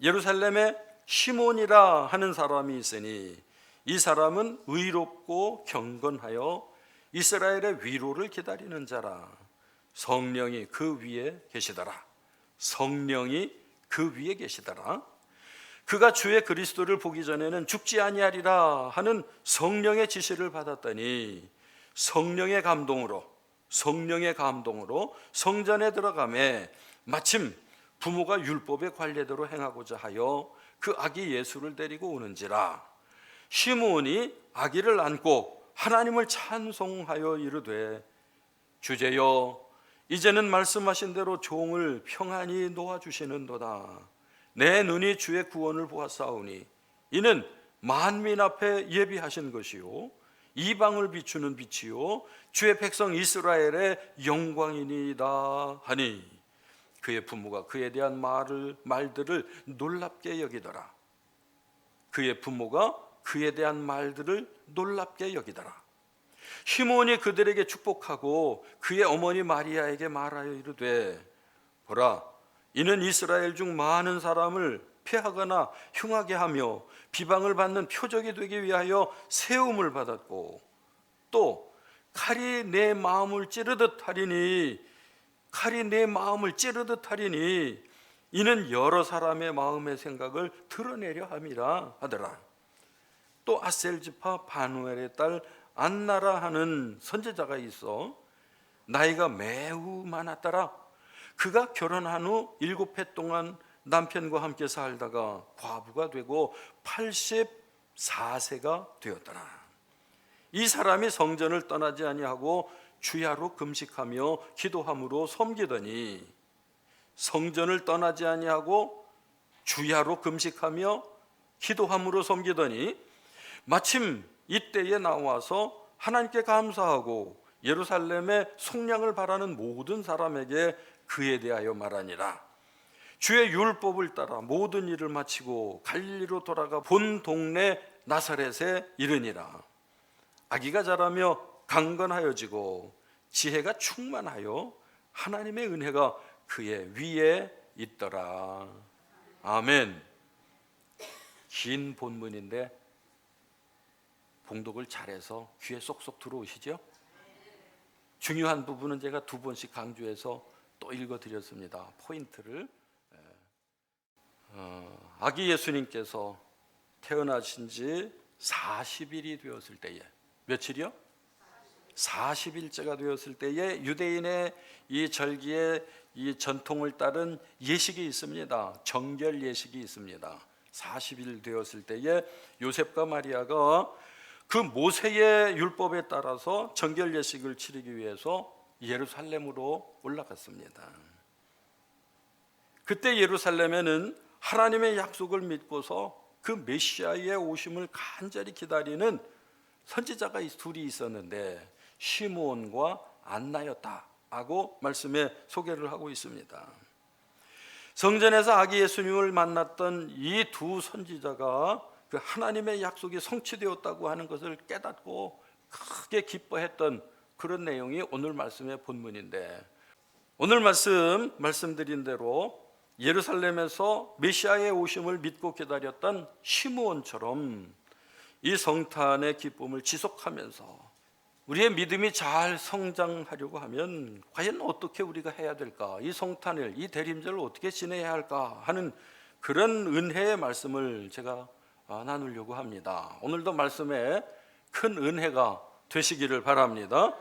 예루살렘에 시몬이라 하는 사람이 있으니 이 사람은 의롭고 경건하여 이스라엘의 위로를 기다리는 자라. 성령이 그 위에 계시더라. 성령이 그 위에 계시더라. 그가 주의 그리스도를 보기 전에는 죽지 아니하리라 하는 성령의 지시를 받았더니 성령의 감동으로 성전에 들어가매 마침 부모가 율법의 관례대로 행하고자 하여 그 아기 예수를 데리고 오는지라. 시므온이 아기를 안고 하나님을 찬송하여 이르되 주제여 이제는 말씀하신 대로 종을 평안히 놓아주시는도다. 내 눈이 주의 구원을 보았사오니 이는 만민 앞에 예비하신 것이요 이방을 비추는 빛이요 주의 백성 이스라엘의 영광이니이다 하니 그의 부모가 그에 대한 말들을 놀랍게 여기더라. 그의 부모가 그에 대한 말들을 놀랍게 여기더라. 시몬이 그들에게 축복하고 그의 어머니 마리아에게 말하여 이르되 보라 이는 이스라엘 중 많은 사람을 폐하거나 흉하게 하며 비방을 받는 표적이 되기 위하여 세움을 받았고 또 칼이 내 마음을 찌르듯 하리니 이는 여러 사람의 마음의 생각을 드러내려 함이라 하더라. 또 아셀지파 바누엘의 딸 안나라 하는 선지자가 있어 나이가 매우 많았더라. 그가 결혼한 후 7해 동안 남편과 함께 살다가 과부가 되고 84세가 되었더라. 이 사람이 성전을 떠나지 아니하고 주야로 금식하며 기도함으로 섬기더니 성전을 떠나지 아니하고 주야로 금식하며 기도함으로 섬기더니 마침 이때에 나와서 하나님께 감사하고 예루살렘의 속량을 바라는 모든 사람에게 그에 대하여 말하니라. 주의 율법을 따라 모든 일을 마치고 갈릴리로 돌아가 본 동네 나사렛에 이르니라. 아기가 자라며 강건하여지고 지혜가 충만하여 하나님의 은혜가 그의 위에 있더라. 아멘. 긴 본문인데 봉독을 잘해서 귀에 쏙쏙 들어오시죠? 중요한 부분은 제가 2번씩 강조해서 또 읽어드렸습니다. 포인트를. 아기 예수님께서 태어나신 지 40일이 되었을 때에 며칠이요? 40일째가 되었을 때에 유대인의 이 절기의 이 전통을 따른 예식이 있습니다. 정결 예식이 있습니다. 40일 되었을 때에 요셉과 마리아가 그 모세의 율법에 따라서 정결 예식을 치르기 위해서 예루살렘으로 올라갔습니다. 그때 예루살렘에는 하나님의 약속을 믿고서 그 메시아의 오심을 간절히 기다리는 선지자가 둘이 있었는데 시므온과 안나였다라고 말씀에 소개를 하고 있습니다. 성전에서 아기 예수님을 만났던 이 두 선지자가 그 하나님의 약속이 성취되었다고 하는 것을 깨닫고 크게 기뻐했던 그런 내용이 오늘 말씀의 본문인데, 오늘 말씀드린 대로 예루살렘에서 메시아의 오심을 믿고 기다렸던 시므온처럼 이 성탄의 기쁨을 지속하면서 우리의 믿음이 잘 성장하려고 하면 과연 어떻게 우리가 해야 될까, 이 성탄을, 이 대림절을 어떻게 지내야 할까 하는 그런 은혜의 말씀을 제가 나누려고 합니다. 오늘도 말씀에 큰 은혜가 되시기를 바랍니다.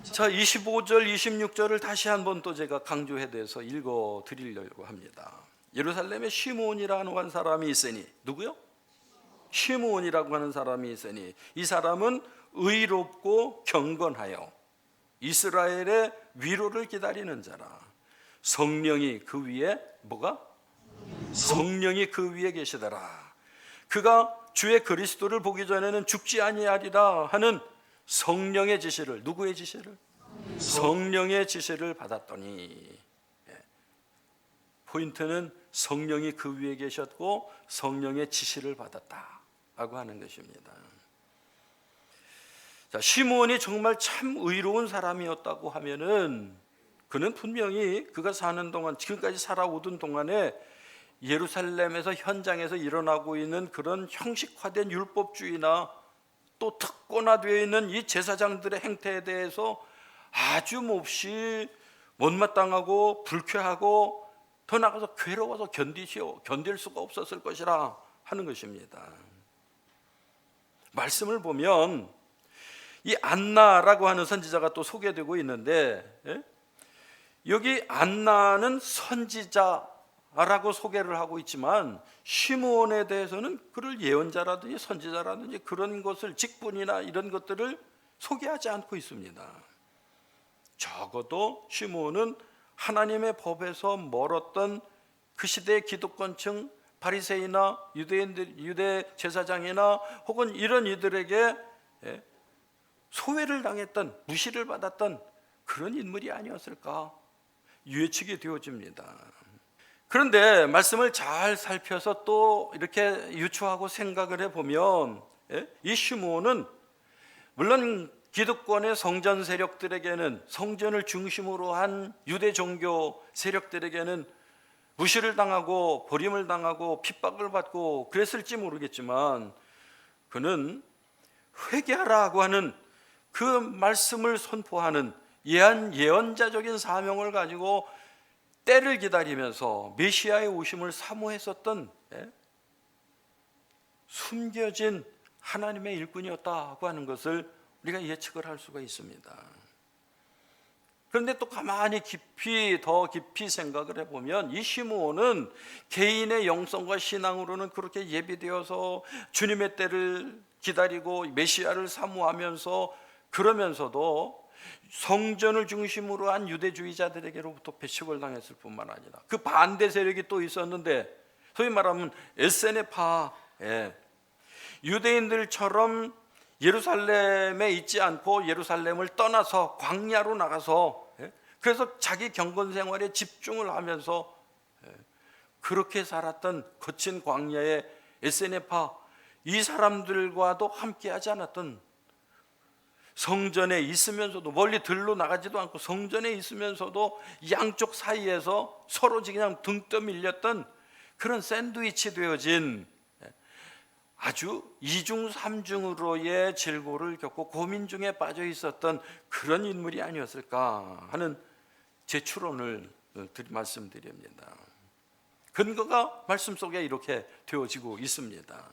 자, 25절, 26절을 다시 한번 또 제가 강조해 대해서 읽어 드리려고 합니다. 예루살렘에 시므온이라고 하는 사람이 있으니, 누구요? 시므온이라고 하는 사람이 있으니 이 사람은 의롭고 경건하여 이스라엘의 위로를 기다리는 자라. 성령이 그 위에 성령이 그 위에 계시더라. 그가 주의 그리스도를 보기 전에는 죽지 아니하리라 하는 성령의 지시를, 누구의 지시를? 성령의 지시를 받았더니, 포인트는 성령이 그 위에 계셨고 성령의 지시를 받았다라고 하는 것입니다. 자, 시므온이 정말 참 의로운 사람이었다고 하면은 그는 분명히 그가 사는 동안, 지금까지 살아오던 동안에 예루살렘에서 현장에서 일어나고 있는 그런 형식화된 율법주의나 또 특권화되어 있는 이 제사장들의 행태에 대해서 아주 몹시 못마땅하고 불쾌하고 더 나아가서 괴로워서 견딜 수가 없었을 것이라 하는 것입니다. 말씀을 보면 이 안나라고 하는 선지자가 또 소개되고 있는데, 여기 안나는 선지자라고 소개를 하고 있지만 시므온에 대해서는 그를 예언자라든지 선지자라든지 그런 것을, 직분이나 이런 것들을 소개하지 않고 있습니다. 적어도 시므온은 하나님의 법에서 멀었던 그 시대의 기득권층, 바리새이나 유대 제사장이나 혹은 이런 이들에게 소외를 당했던, 무시를 받았던 그런 인물이 아니었을까 예측이 되어집니다. 그런데 말씀을 잘 살펴서 또 이렇게 유추하고 생각을 해보면 이 시므온은 물론 기득권의 성전 세력들에게는, 성전을 중심으로 한 유대 종교 세력들에게는 무시를 당하고 버림을 당하고 핍박을 받고 그랬을지 모르겠지만, 그는 회개하라고 하는 그 말씀을 선포하는 예언자적인 사명을 가지고 때를 기다리면서 메시아의 오심을 사모했었던 숨겨진 하나님의 일꾼이었다고 하는 것을 우리가 예측을 할 수가 있습니다. 그런데 또 가만히 더 깊이 생각을 해보면 이 시므온은 개인의 영성과 신앙으로는 그렇게 예비되어서 주님의 때를 기다리고 메시아를 사모하면서, 그러면서도 성전을 중심으로 한 유대주의자들에게로부터 배척을 당했을 뿐만 아니라 그 반대 세력이 또 있었는데, 소위 말하면 에세네파, 유대인들처럼 예루살렘에 있지 않고 예루살렘을 떠나서 광야로 나가서, 그래서 자기 경건 생활에 집중을 하면서 그렇게 살았던 거친 광야의 에세네파, 이 사람들과도 함께하지 않았던, 성전에 있으면서도 멀리 들로 나가지도 않고 성전에 있으면서도 양쪽 사이에서 서로 그냥 등 떠밀렸던 그런 샌드위치 되어진 아주 이중삼중으로의 질고를 겪고 고민 중에 빠져 있었던 그런 인물이 아니었을까 하는 제 추론을 말씀드립니다. 근거가 말씀 속에 이렇게 되어지고 있습니다.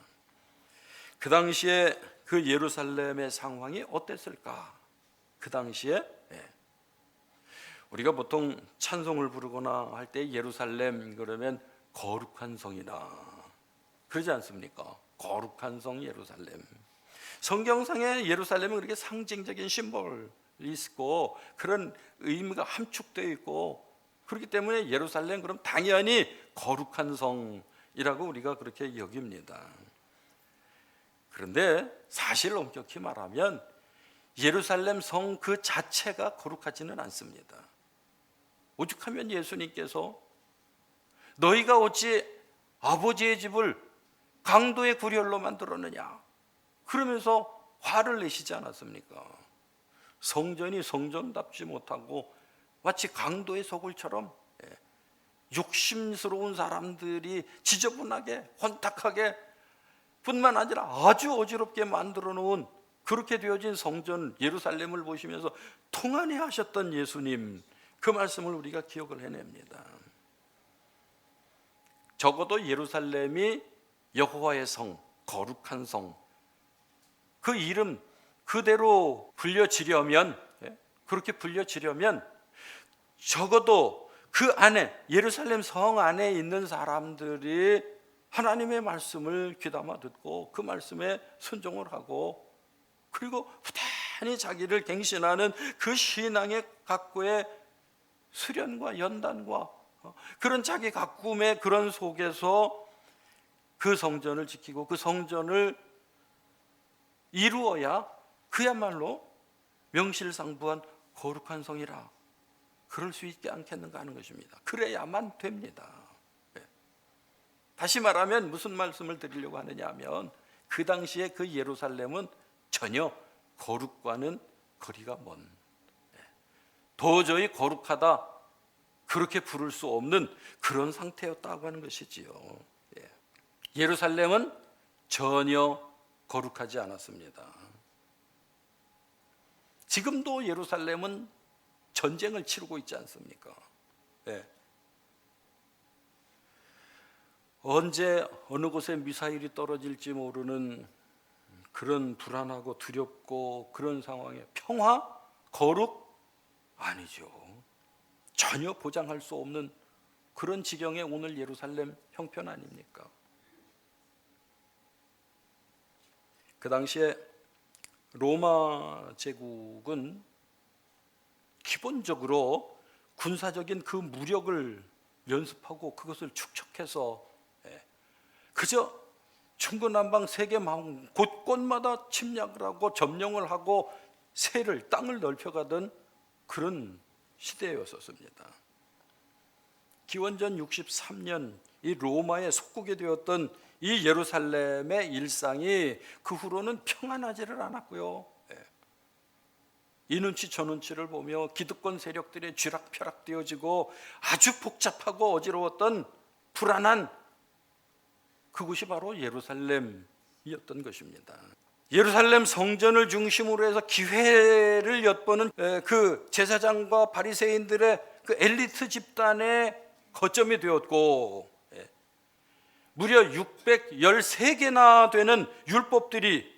그 당시에 그 예루살렘의 상황이 어땠을까? 그 당시에 우리가 보통 찬송을 부르거나 할 때 예루살렘 그러면 거룩한 성이다 그러지 않습니까? 거룩한 성 예루살렘. 성경상의 예루살렘은 그렇게 상징적인 심볼이 있고 그런 의미가 함축되어 있고, 그렇기 때문에 예루살렘 그럼 당연히 거룩한 성이라고 우리가 그렇게 여깁니다. 그런데 사실 엄격히 말하면 예루살렘 성 그 자체가 거룩하지는 않습니다. 오죽하면 예수님께서 너희가 어찌 아버지의 집을 강도의 구렬로 만들었느냐 그러면서 화를 내시지 않았습니까? 성전이 성전답지 못하고 마치 강도의 소굴처럼 욕심스러운 사람들이 지저분하게 혼탁하게 뿐만 아니라 아주 어지럽게 만들어 놓은 그렇게 되어진 성전 예루살렘을 보시면서 통안해 하셨던 예수님, 그 말씀을 우리가 기억을 해냅니다. 적어도 예루살렘이 여호와의 성, 거룩한 성, 그 이름 그대로 불려지려면, 그렇게 불려지려면 적어도 그 안에, 예루살렘 성 안에 있는 사람들이 하나님의 말씀을 귀담아 듣고 그 말씀에 순종을 하고, 그리고 부단히 자기를 갱신하는 그 신앙의 각고의 수련과 연단과 그런 자기 가꿈의 그런 속에서 그 성전을 지키고 그 성전을 이루어야 그야말로 명실상부한 거룩한 성이라 그럴 수 있지 않겠는가 하는 것입니다. 그래야만 됩니다. 다시 말하면 무슨 말씀을 드리려고 하느냐 하면, 그 당시에 그 예루살렘은 전혀 거룩과는 거리가 먼, 도저히 거룩하다 그렇게 부를 수 없는 그런 상태였다고 하는 것이지요. 예. 예루살렘은 전혀 거룩하지 않았습니다. 지금도 예루살렘은 전쟁을 치르고 있지 않습니까? 예. 언제 어느 곳에 미사일이 떨어질지 모르는 그런 불안하고 두렵고 그런 상황에 평화? 거룩? 아니죠. 전혀 보장할 수 없는 그런 지경에 오늘 예루살렘 형편 아닙니까? 그 당시에 로마 제국은 기본적으로 군사적인 그 무력을 연습하고 그것을 축적해서 그저 중구난방 세계 곳곳마다 침략을 하고 점령을 하고 땅을 넓혀가던 그런 시대였었습니다. 기원전 63년 이 로마의 속국이 되었던 이 예루살렘의 일상이 그 후로는 평안하지를 않았고요. 이 눈치 저 눈치를 보며 기득권 세력들이 쥐락펴락되어지고 아주 복잡하고 어지러웠던 불안한 그곳이 바로 예루살렘이었던 것입니다. 예루살렘 성전을 중심으로 해서 기회를 엿보는 그 제사장과 바리새인들의 그 엘리트 집단의 거점이 되었고, 무려 613개나 되는 율법들이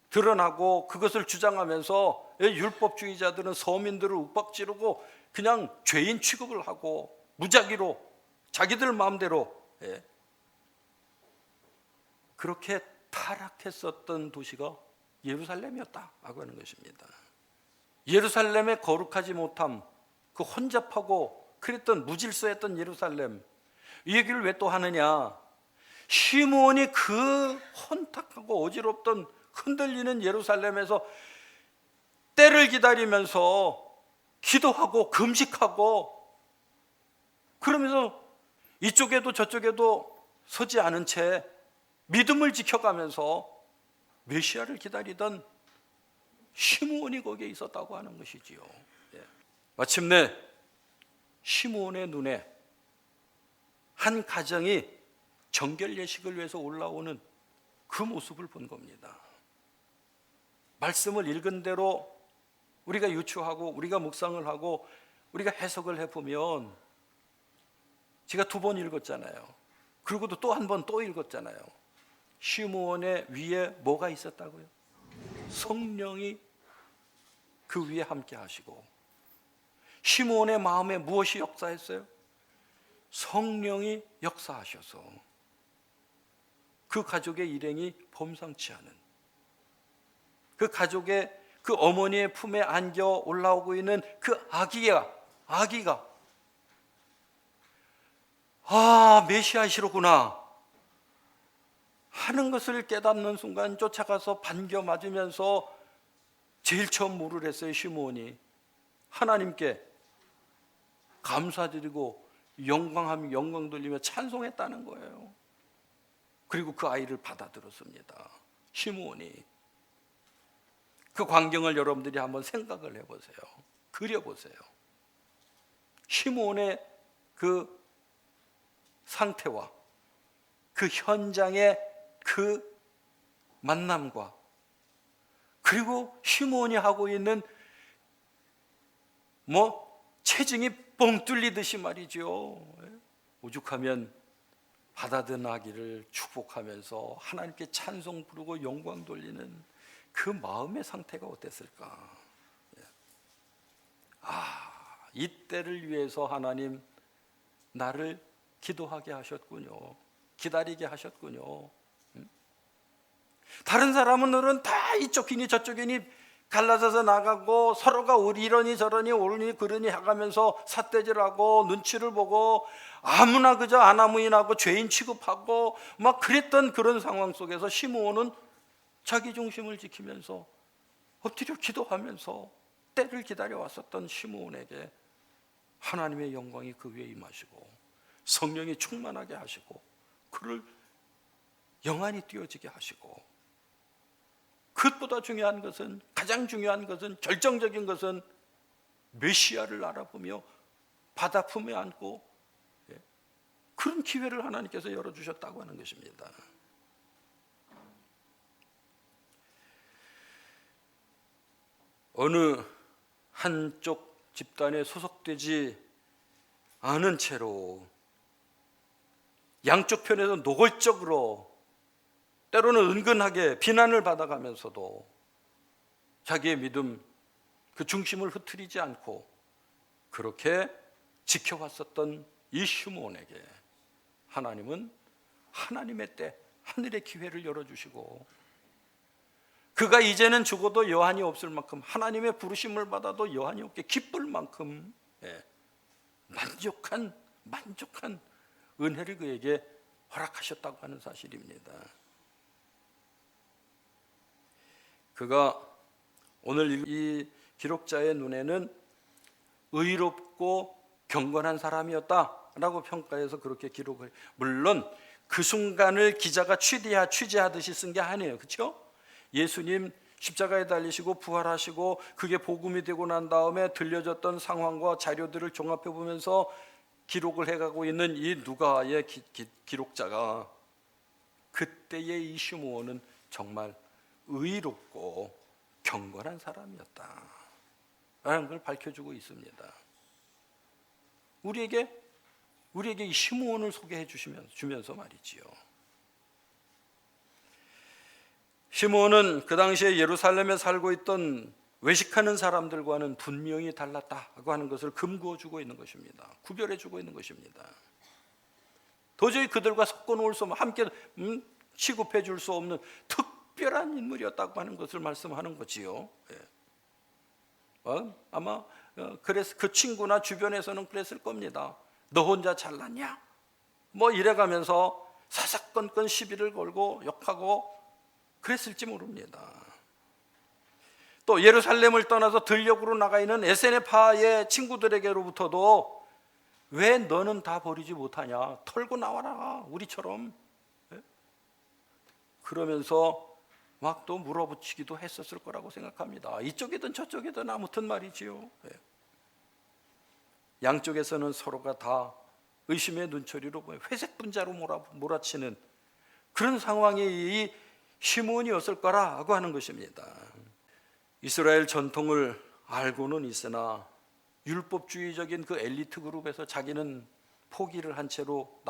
드러나고 그것을 주장하면서 율법주의자들은 서민들을 윽박지르고 그냥 죄인 취급을 하고 무작위로 자기들 마음대로 그렇게 타락했었던 도시가 예루살렘이었다고 하는 것입니다. 예루살렘의 거룩하지 못함, 그 혼잡하고 그랬던 무질서했던 예루살렘, 이 얘기를 왜 또 하느냐? 시므온이 그 혼탁하고 어지럽던 흔들리는 예루살렘에서 때를 기다리면서 기도하고 금식하고 그러면서 이쪽에도 저쪽에도 서지 않은 채 믿음을 지켜가면서 메시아를 기다리던 시므온이 거기에 있었다고 하는 것이지요. 마침내 시므온의 눈에 한 가정이 정결 예식을 위해서 올라오는 그 모습을 본 겁니다. 말씀을 읽은 대로 우리가 유추하고 우리가 묵상을 하고 우리가 해석을 해보면 제가 2번 읽었잖아요. 그리고도 또 한 번 또 읽었잖아요. 시므온의 위에 뭐가 있었다고요? 성령이 그 위에 함께 하시고, 시므온의 마음에 무엇이 역사했어요? 성령이 역사하셔서 그 가족의 일행이 범상치 않은, 그 가족의 그 어머니의 품에 안겨 올라오고 있는 그 아기가 메시아이시로구나 하는 것을 깨닫는 순간 쫓아가서 반겨 맞으면서 제일 처음 물을 했어요. 시므온이 하나님께 감사드리고 영광 돌리며 찬송했다는 거예요. 그리고 그 아이를 받아들였습니다. 시므온이. 그 광경을 여러분들이 한번 생각을 해보세요. 그려보세요. 시므온의 그 상태와 그 현장의 그 만남과 그리고 시므온이 하고 있는 체증이 뻥 뚫리듯이 말이죠. 오죽하면 받아든 아기를 축복하면서 하나님께 찬송 부르고 영광 돌리는 그 마음의 상태가 어땠을까? 이때를 위해서 하나님 나를 기도하게 하셨군요. 기다리게 하셨군요. 다른 사람은 다 이쪽이니 저쪽이니 갈라져서 나가고 서로가 이러니 저러니 오르니 그러니 해가면서 삿대질하고 눈치를 보고 아무나 그저 아나무인하고 죄인 취급하고 막 그랬던 그런 상황 속에서 시므온은 자기 중심을 지키면서 엎드려 기도하면서 때를 기다려왔었던 시므온에게 하나님의 영광이 그 위에 임하시고 성령이 충만하게 하시고 그를 영안이 띄어지게 하시고, 그것보다 중요한 것은, 가장 중요한 것은, 결정적인 것은 메시아를 알아보며 바다 품에 안고 그런 기회를 하나님께서 열어주셨다고 하는 것입니다. 어느 한쪽 집단에 소속되지 않은 채로 양쪽 편에서 노골적으로 때로는 은근하게 비난을 받아가면서도 자기의 믿음 그 중심을 흐트리지 않고 그렇게 지켜왔었던 이 시므온에게 하나님은 하나님의 때 하늘의 기회를 열어주시고 그가 이제는 죽어도 여한이 없을 만큼 하나님의 부르심을 받아도 여한이 없게 기쁠 만큼 만족한 은혜를 그에게 허락하셨다고 하는 사실입니다. 그가 오늘 이 기록자의 눈에는 의롭고 경건한 사람이었다라고 평가해서 그렇게 기록을, 물론 그 순간을 기자가 취재하듯이 쓴 게 아니에요. 그렇죠? 예수님 십자가에 달리시고 부활하시고 그게 복음이 되고 난 다음에 들려졌던 상황과 자료들을 종합해 보면서 기록을 해가고 있는 이 누가의 기록자가 그때의 이 시므온은 정말 의롭고 경건한 사람이었다 라는 걸 밝혀주고 있습니다. 우리에게 이 시므온을 소개해 주면서 말이지요. 시므온은 그 당시에 예루살렘에 살고 있던 외식하는 사람들과는 분명히 달랐다고 하는 것을 금구어주고 있는 것입니다. 구별해주고 있는 것입니다. 도저히 그들과 섞어놓을 수 없는, 함께 취급해 줄 수 없는 특별한 인물이었다고 하는 것을 말씀하는 거지요. 아마 그래서 그 친구나 주변에서는 그랬을 겁니다. 너 혼자 잘났냐? 뭐 이래가면서 사사건건 시비를 걸고 욕하고 그랬을지 모릅니다. 또 예루살렘을 떠나서 들녘으로 나가 있는 에세네파의 친구들에게로부터도 왜 너는 다 버리지 못하냐? 털고 나와라 우리처럼. 그러면서 막 또 물어붙이기도 했었을 거라고 생각합니다. 이쪽이든 저쪽이든 아무튼 말이지요. 양쪽에서는 서로가 다 의심의 눈초리로 회색 분자로 몰아치는 그런 상황이 이 시므온이었을 거라고 하는 것입니다. 이스라엘 전통을 알고는 있으나 율법주의적인 그 엘리트 그룹에서 자기는 포기를 한 채로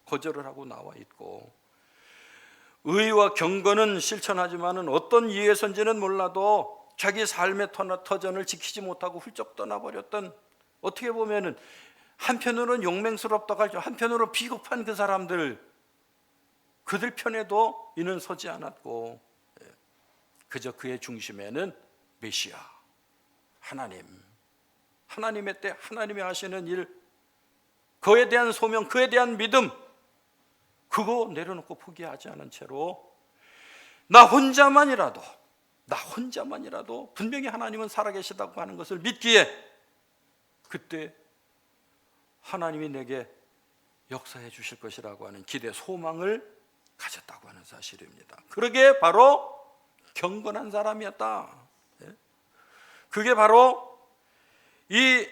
거절을 하고 나와 있고, 의와 경건은 실천하지만은 어떤 이유에선지는 몰라도 자기 삶의 터전을 지키지 못하고 훌쩍 떠나버렸던, 어떻게 보면은 한편으로는 용맹스럽다고 하죠. 한편으로 비겁한 그 사람들, 그들 편에도 이는 서지 않았고 그저 그의 중심에는 메시아, 하나님의 때 하나님이 하시는 일, 그에 대한 소명, 그에 대한 믿음, 그거 내려놓고 포기하지 않은 채로 나 혼자만이라도 분명히 하나님은 살아계시다고 하는 것을 믿기에 그때 하나님이 내게 역사해 주실 것이라고 하는 기대, 소망을 가졌다고 하는 사실입니다. 그러게 바로 경건한 사람이었다. 그게 바로 이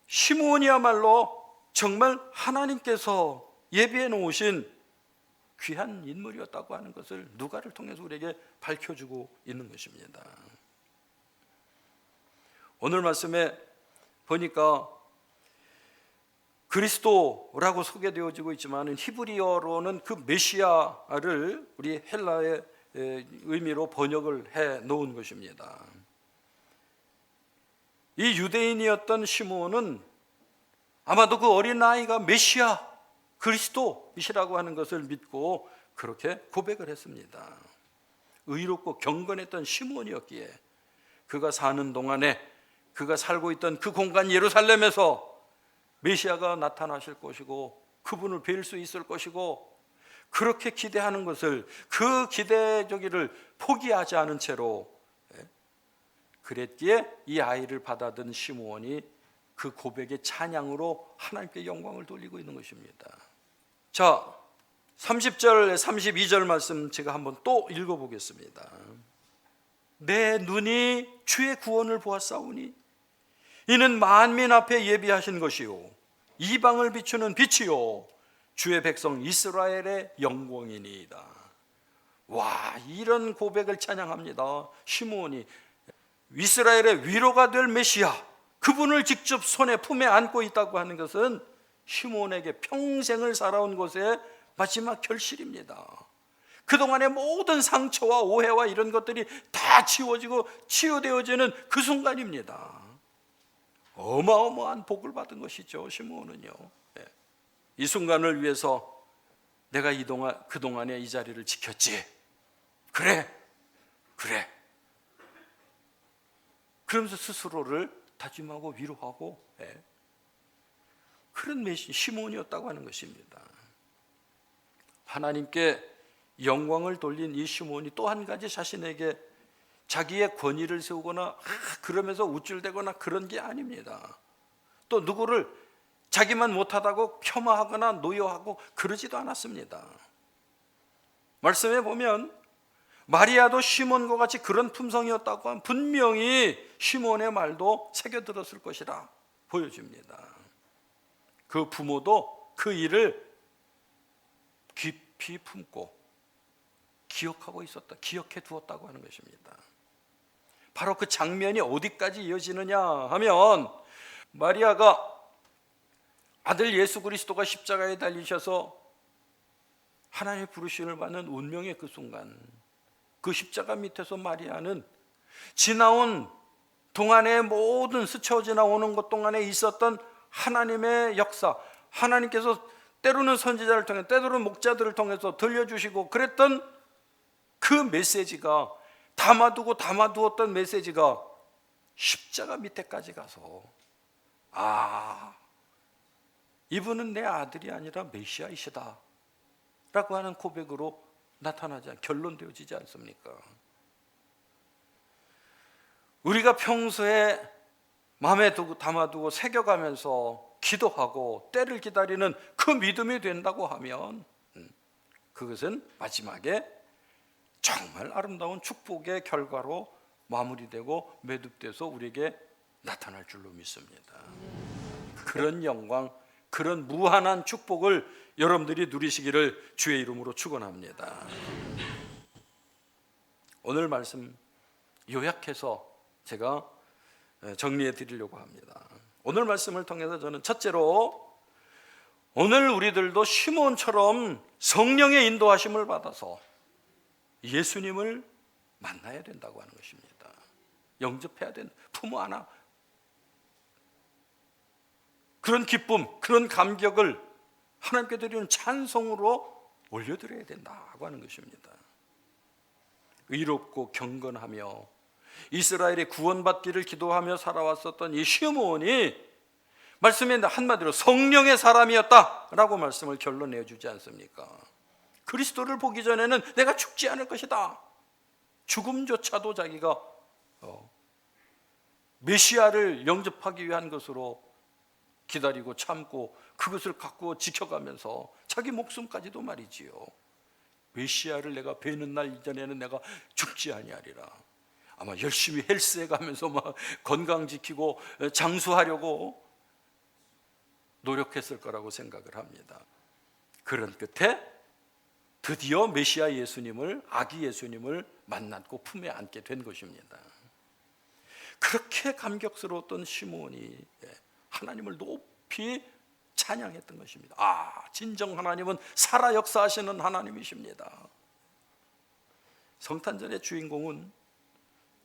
시므온이야말로 정말 하나님께서 예비해 놓으신 귀한 인물이었다고 하는 것을 누가를 통해서 우리에게 밝혀주고 있는 것입니다. 오늘 말씀에 보니까 그리스도라고 소개되어지고 있지만 히브리어로는 그 메시아를 우리 헬라의 의미로 번역을 해 놓은 것입니다. 이 유대인이었던 시므온은 아마도 그 어린아이가 메시아 그리스도이시라고 하는 것을 믿고 그렇게 고백을 했습니다. 의롭고 경건했던 시므온이었기에 그가 사는 동안에 그가 살고 있던 그 공간 예루살렘에서 메시아가 나타나실 것이고 그분을 뵐 수 있을 것이고 그렇게 기대하는 것을, 그 기대저기를 포기하지 않은 채로 그랬기에 이 아이를 받아든 시므온이 그 고백의 찬양으로 하나님께 영광을 돌리고 있는 것입니다. 자, 30절 32절 말씀 제가 한번 또 읽어보겠습니다. 내 눈이 주의 구원을 보았사오니 이는 만민 앞에 예비하신 것이요 이방을 비추는 빛이요 주의 백성 이스라엘의 영광이니이다. 와, 이런 고백을 찬양합니다. 시므온이 이스라엘의 위로가 될 메시아, 그분을 직접 손에 품에 안고 있다고 하는 것은 시므온에게 평생을 살아온 것의 마지막 결실입니다. 그동안의 모든 상처와 오해와 이런 것들이 다 치워지고 치유되어지는 그 순간입니다. 어마어마한 복을 받은 것이죠, 시므온은요. 이 순간을 위해서 내가 그동안에 이 자리를 지켰지. 그래. 그러면서 스스로를 다짐하고 위로하고 그런 시므온이었다고 하는 것입니다. 하나님께 영광을 돌린 이 시므온이 또 한 가지 자신에게 자기의 권위를 세우거나 그러면서 우쭐대거나 그런 게 아닙니다. 또 누구를 자기만 못하다고 폄하하거나 노여하고 그러지도 않았습니다. 말씀에 보면 마리아도 시몬과 같이 그런 품성이었다고 하면 분명히 시몬의 말도 새겨들었을 것이라 보여집니다. 그 부모도 그 일을 깊이 품고 기억하고 있었다, 기억해 두었다고 하는 것입니다. 바로 그 장면이 어디까지 이어지느냐 하면 마리아가 아들 예수 그리스도가 십자가에 달리셔서 하나님의 부르심을 받는 운명의 그 순간, 그 십자가 밑에서 마리아는 지나온 동안의 모든 스쳐 지나오는 것 동안에 있었던 하나님의 역사, 하나님께서 때로는 선지자를 통해 때로는 목자들을 통해서 들려주시고 그랬던 그 메시지가 담아두었던 메시지가 십자가 밑에까지 가서 이분은 내 아들이 아니라 메시아이시다 라고 하는 고백으로 나타나지 결론되어지지 않습니까? 우리가 평소에 마음에 담아두고 새겨가면서 기도하고 때를 기다리는 그 믿음이 된다고 하면 그것은 마지막에 정말 아름다운 축복의 결과로 마무리되고 매듭돼서 우리에게 나타날 줄로 믿습니다. 그런 영광, 그런 무한한 축복을 여러분들이 누리시기를 주의 이름으로 축원합니다. 오늘 말씀 요약해서 제가 정리해 드리려고 합니다. 오늘 말씀을 통해서 저는 첫째로 오늘 우리들도 시몬처럼 성령의 인도하심을 받아서 예수님을 만나야 된다고 하는 것입니다. 영접해야 된다. 부모 하나 그런 기쁨, 그런 감격을 하나님께 드리는 찬송으로 올려드려야 된다고 하는 것입니다. 의롭고 경건하며 이스라엘의 구원받기를 기도하며 살아왔었던 이 시므온이 말씀에 한마디로 성령의 사람이었다라고 말씀을 결론내 주지 않습니까? 그리스도를 보기 전에는 내가 죽지 않을 것이다. 죽음조차도 자기가 메시아를 영접하기 위한 것으로 기다리고 참고 그것을 갖고 지켜가면서 자기 목숨까지도 말이지요. 메시아를 내가 뵈는 날 이전에는 내가 죽지 아니하리라. 아마 열심히 헬스에 가면서 막 건강 지키고 장수하려고 노력했을 거라고 생각을 합니다. 그런 끝에 드디어 메시아 예수님을, 아기 예수님을 만났고 품에 안게 된 것입니다. 그렇게 감격스러웠던 시므온이 하나님을 높이 찬양했던 것입니다. 진정 하나님은 살아 역사하시는 하나님이십니다. 성탄절의 주인공은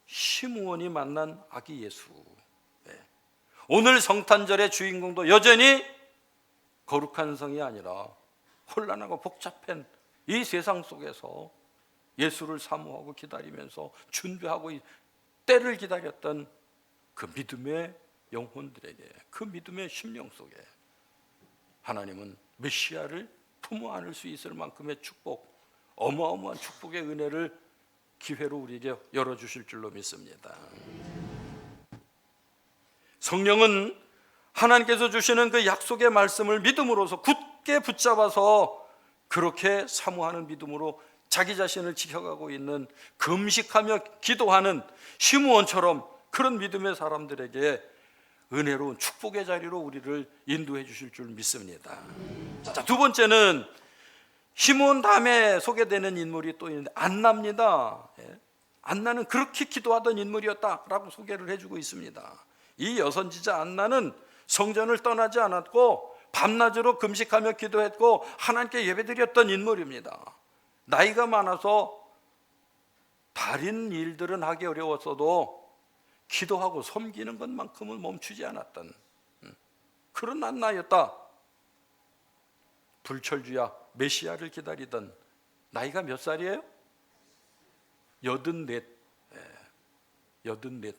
시므온이 만난 아기 예수. 오늘 성탄절의 주인공도 여전히 거룩한 성이 아니라 혼란하고 복잡한 이 세상 속에서 예수를 사모하고 기다리면서 준비하고 때를 기다렸던 그 믿음의 영혼들에게, 그 믿음의 심령 속에 하나님은 메시아를 품어 안을 수 있을 만큼의 축복, 어마어마한 축복의 은혜를 기회로 우리에게 열어주실 줄로 믿습니다. 성령은 하나님께서 주시는 그 약속의 말씀을 믿음으로서 굳게 붙잡아서 그렇게 사모하는 믿음으로 자기 자신을 지켜가고 있는, 금식하며 기도하는 시므온처럼 그런 믿음의 사람들에게 은혜로운 축복의 자리로 우리를 인도해 주실 줄 믿습니다. 자, 두 번째는 시므온 다음에 소개되는 인물이 또 있는데 안나입니다. 안나는 그렇게 기도하던 인물이었다라고 소개를 해주고 있습니다. 이 여선지자 안나는 성전을 떠나지 않았고 밤낮으로 금식하며 기도했고 하나님께 예배드렸던 인물입니다. 나이가 많아서 다른 일들은 하기 어려웠어도 기도하고 섬기는 것만큼은 멈추지 않았던 그런 안나였다. 불철주야 메시아를 기다리던 나이가 몇 살이에요? 84. 84.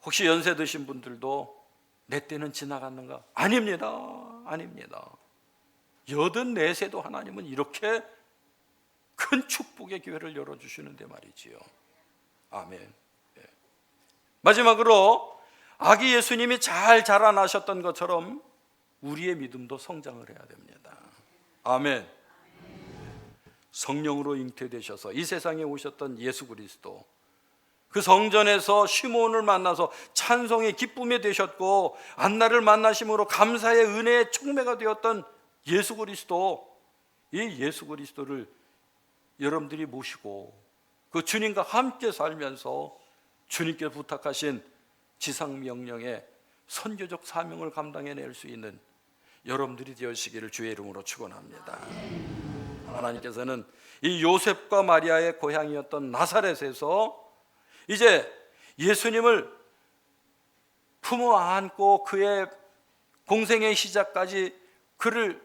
혹시 연세 드신 분들도 내 때는 지나갔는가? 아닙니다. 아닙니다. 84세도 하나님은 이렇게 큰 축복의 기회를 열어주시는데 말이지요. 아멘. 마지막으로 아기 예수님이 잘 자라나셨던 것처럼 우리의 믿음도 성장을 해야 됩니다. 아멘. 성령으로 잉태되셔서 이 세상에 오셨던 예수 그리스도, 그 성전에서 시므온을 만나서 찬송의 기쁨이 되셨고 안나를 만나심으로 감사의 은혜의 촉매가 되었던 예수 그리스도, 이 예수 그리스도를 여러분들이 모시고 그 주님과 함께 살면서 주님께 부탁하신 지상명령의 선교적 사명을 감당해낼 수 있는 여러분들이 되시기를 주의 이름으로 축원합니다. 하나님께서는 이 요셉과 마리아의 고향이었던 나사렛에서 이제 예수님을 품어 안고 그의 공생의 시작까지 그를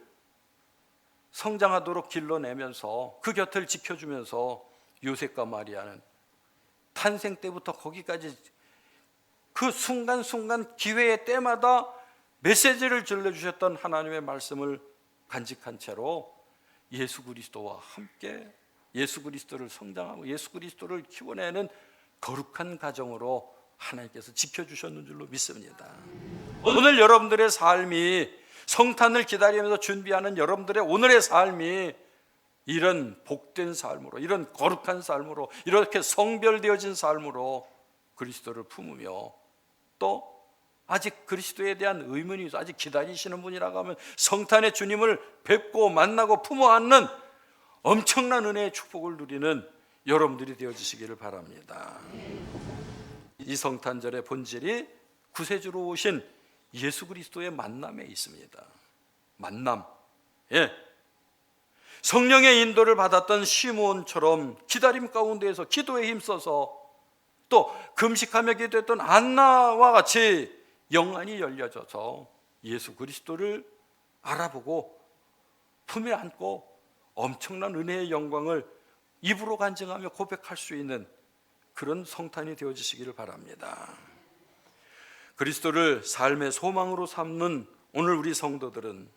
성장하도록 길러내면서 그 곁을 지켜주면서 요셉과 마리아는 탄생 때부터 거기까지 그 순간순간 기회의 때마다 메시지를 들려주셨던 하나님의 말씀을 간직한 채로 예수 그리스도와 함께 예수 그리스도를 성장하고 예수 그리스도를 키워내는 거룩한 가정으로 하나님께서 지켜주셨는 줄로 믿습니다. 오늘 여러분들의 삶이 성탄을 기다리면서 준비하는 여러분들의 오늘의 삶이 이런 복된 삶으로, 이런 거룩한 삶으로, 이렇게 성별되어진 삶으로 그리스도를 품으며 또 아직 그리스도에 대한 의문이 있어 아직 기다리시는 분이라고 하면 성탄의 주님을 뵙고 만나고 품어 안는 엄청난 은혜의 축복을 누리는 여러분들이 되어주시기를 바랍니다. 이 성탄절의 본질이 구세주로 오신 예수 그리스도의 만남에 있습니다. 만남. 성령의 인도를 받았던 시므온처럼 기다림 가운데에서 기도에 힘써서 또 금식하며 기도했던 안나와 같이 영안이 열려져서 예수 그리스도를 알아보고 품에 안고 엄청난 은혜의 영광을 입으로 간증하며 고백할 수 있는 그런 성탄이 되어주시기를 바랍니다. 그리스도를 삶의 소망으로 삼는 오늘 우리 성도들은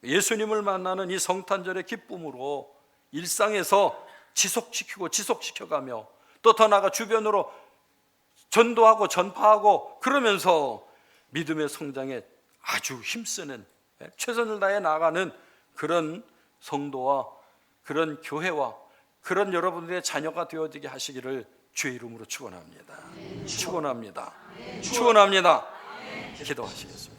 예수님을 만나는 이 성탄절의 기쁨으로 일상에서 지속시켜가며 또 더 나아가 주변으로 전도하고 전파하고 그러면서 믿음의 성장에 아주 힘쓰는 최선을 다해 나아가는 그런 성도와 그런 교회와 그런 여러분들의 자녀가 되어지게 하시기를 주의 이름으로 축원합니다. 축원합니다. 축원합니다. 기도하시겠습니다.